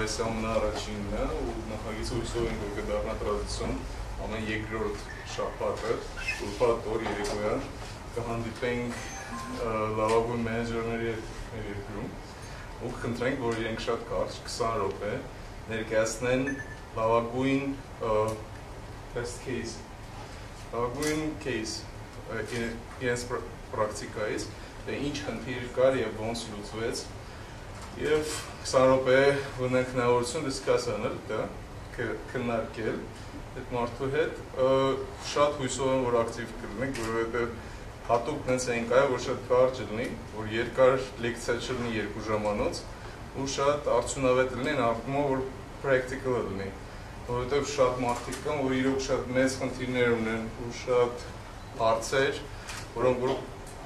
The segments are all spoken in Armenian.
այս ամենաառաջինն է ու նախագիծը հույսով ենք որ կդառնա տրադիցիոն ամեն երկրորդ շաբաթը ուրբաթ օր երեկոյան կհանդիպենք լավագույն մենեջերների մեր երկրում ու կխնդրենք որ իրենք շատ կարճ 20 րոպե ներկայացնեն լավագույն best case լավագույն case իրենց պրակտիկայից ինչ խնդիր կար եւ ոնց լուծվեց եւ 20 րոպե ունենք հնարավորություն դիսկաս անել դա քննարկել այդ մարդու հետ շատ հույսով եմ որ ակտիվ կլինենք որովհետեւ հատուկ նենց են կայ որ շատ կարճ լինի որ երկար լեկցիա չլինի 2 ժամանոց ու շատ արդյունավետ լինի առումով որ practical լինի որովհետեւ շատ մարդիկ կան որ իրոք շատ մեծ խնդիրներ ունեն ու շատ հարցեր որոնք որ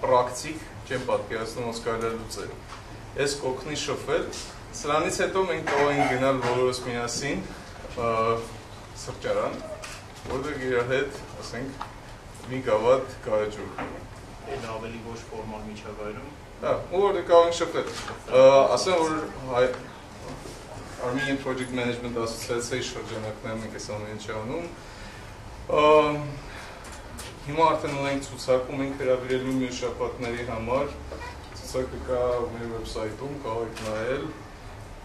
պրակտիկ չեն պատկերացնում ոնց կարելի է լուծել Ես կօգնի շփվել սրանից հետո մենք կարող ենք գնալ բոլորս միասին սրճարան որտեղ իր հետ ասենք մի գավաթ կարաճուր Էլ ավելի ոչ ֆորմալ միջավայրում Հա ու որտեղ կարող ենք շփվել ասեմ որ Armenian Project Management Association-ի շրջանակներում ենք այս ամենը անում Հիմա արդեն ունենք ցուցակում ենք հրավիրելու մյուս շաբաթների համար ցուցակը կա մեր վեբսայթում կարող եք նայել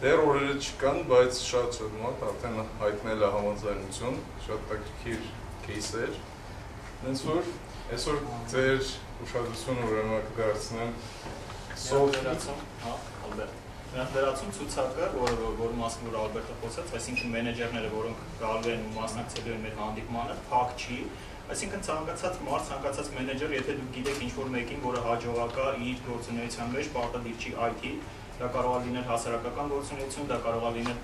դեռ օրերը չկան բայց շատ մարդ արդեն հայտնել է համաձայնություն շատ տակրիկիր кейսեր հենց որ այսօր ձեր ուշադրությունը ուրեմն կդարձնեմ Նրանք դրացում ցուցակը, որ մասին որ Ալբերտը խոսեց, այսինքն մենեջերները, որոնք գալու են ու մասնակցելու են մեր հանդիպմանը, փակ չի, այսինքն ցանկացած մարդ, ցանկացած մենեջեր, եթե դուք գիտեք ինչ-որ մեկին, որը հաջողակ է իր գործունեության մեջ, պարտադիր չի IT, դա կարող է լինել հասարակական գործունեություն, դա կարող է լինել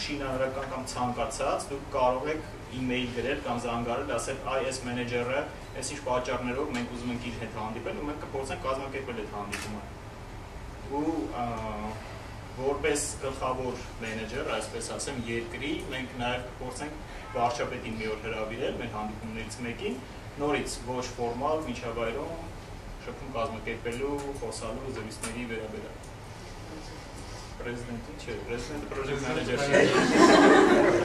շինարարական կամ ցանկացած, դուք կարող եք email գրել կամ զանգարել, ասել, այ այս մենեջերը, այս ինչ պատճառներով մենք ուզում ենք իր հետ հանդիպել ու մենք կփորձենք կազմակերպել այդ հանդիպումը։ Ու որպես գլխավոր մենեջեր, այսպես ասեմ, երկրի մենք նաև կփորձենք վարչապետին մի օր հրավիրել մեր հանդիպումներից մեկին, նորից ոչ ֆորմալ միջավայրում շփում կազմակերպելու, խոսալու զրույցների վերաբերյալ։ Պրեզիդենտին չէ, պրեզիդենտը պրոջեկտ մենեջեր չէ։